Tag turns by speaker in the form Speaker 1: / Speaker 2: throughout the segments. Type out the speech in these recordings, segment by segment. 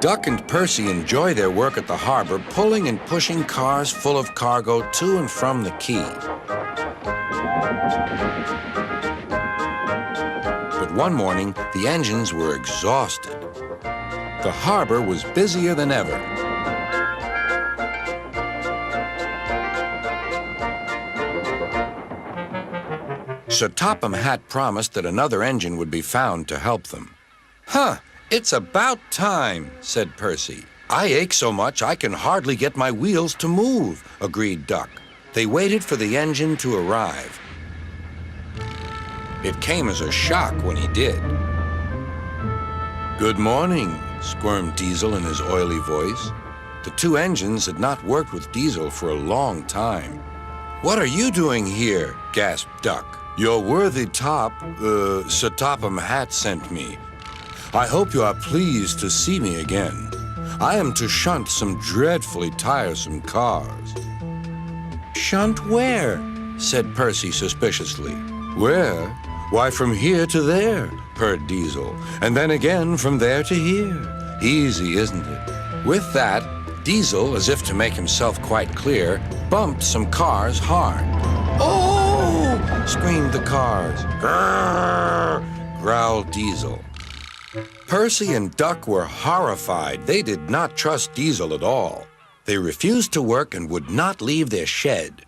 Speaker 1: Duck and Percy enjoy their work at the harbor, pulling and pushing cars full of cargo to and from the quay. But one morning, the engines were exhausted. The harbor was busier than ever. Sir Topham Hatt promised that another engine would be found to help them. "Huh, it's about time," said Percy. "I ache so much I can hardly get my wheels to move," agreed Duck. They waited for the engine to arrive. It came as a shock when he did. "Good morning," squirmed Diesel in his oily voice. The two engines had not worked with Diesel for a long time. "What are you doing here?" gasped Duck. "Your worthy top, Sir Topham Hatt sent me. I hope you are pleased to see me again. I am to shunt some dreadfully tiresome cars." "Shunt where?" said Percy suspiciously. "Where? Why, from here to there," purred Diesel, "and then again from there to here. Easy, isn't it?" With that, Diesel, as if to make himself quite clear, bumped some cars hard. "Oh!" screamed the cars. "Grrr!" growled Diesel. Percy and Duck were horrified. They did not trust Diesel at all. They refused to work and would not leave their shed.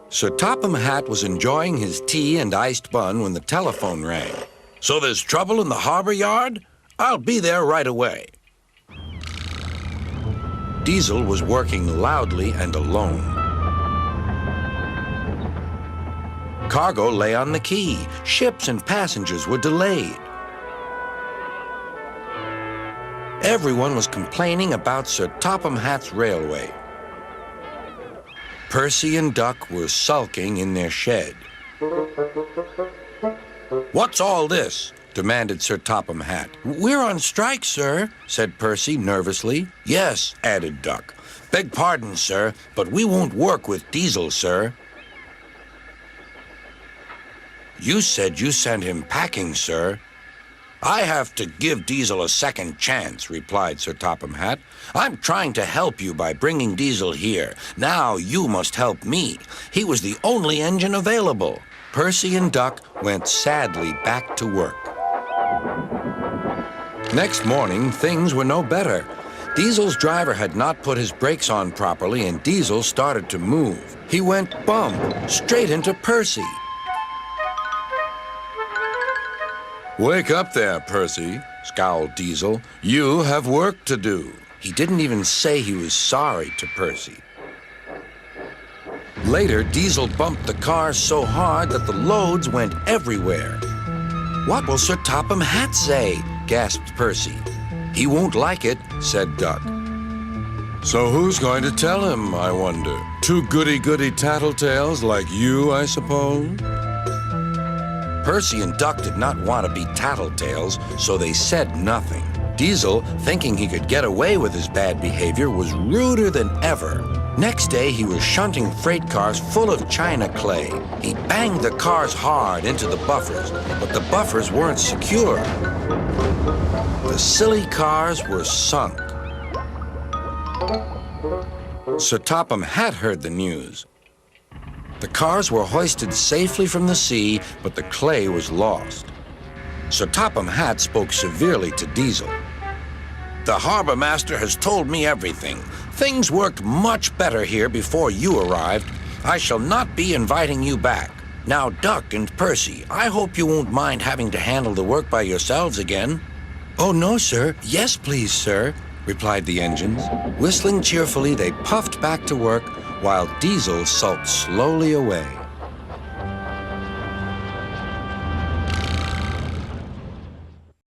Speaker 1: Sir Topham Hatt was enjoying his tea and iced bun when the telephone rang. "So there's trouble in the harbor yard? I'll be there right away." Diesel was working loudly and alone. Cargo lay on the quay. Ships and passengers were delayed. Everyone was complaining about Sir Topham Hatt's railway. Percy and Duck were sulking in their shed. "What's all this?" demanded Sir Topham Hatt. "We're on strike, sir," said Percy nervously. "Yes," added Duck. "Beg pardon, sir, but we won't work with Diesel, sir." "You said you sent him packing, sir." "I have to give Diesel a second chance," replied Sir Topham Hatt. "I'm trying to help you by bringing Diesel here. Now you must help me. He was the only engine available." Percy and Duck went sadly back to work. Next morning, things were no better. Diesel's driver had not put his brakes on properly, and Diesel started to move. He went bump straight into Percy. "Wake up there, Percy," scowled Diesel. "You have work to do." He didn't even say he was sorry to Percy. Later, Diesel bumped the cars so hard that the loads went everywhere. "What will Sir Topham Hatt say?" gasped Percy. "He won't like it," said Duck. "So who's going to tell him, I wonder? Two goody-goody tattletales like you, I suppose?" Percy and Duck did not want to be tattletales, so they said nothing. Diesel, thinking he could get away with his bad behavior, was ruder than ever. Next day, he was shunting freight cars full of china clay. He banged the cars hard into the buffers, but the buffers weren't secure. The silly cars were sunk. Sir Topham Hatt heard the news. The cars were hoisted safely from the sea, but the clay was lost. Sir Topham Hatt spoke severely to Diesel. "The harbor master has told me everything. Things worked much better here before you arrived. I shall not be inviting you back. Now, Duck and Percy, I hope you won't mind having to handle the work by yourselves again." "Oh, no, sir. Yes, please, sir," replied the engines. Whistling cheerfully, they puffed back to work, while Diesel sulked slowly away.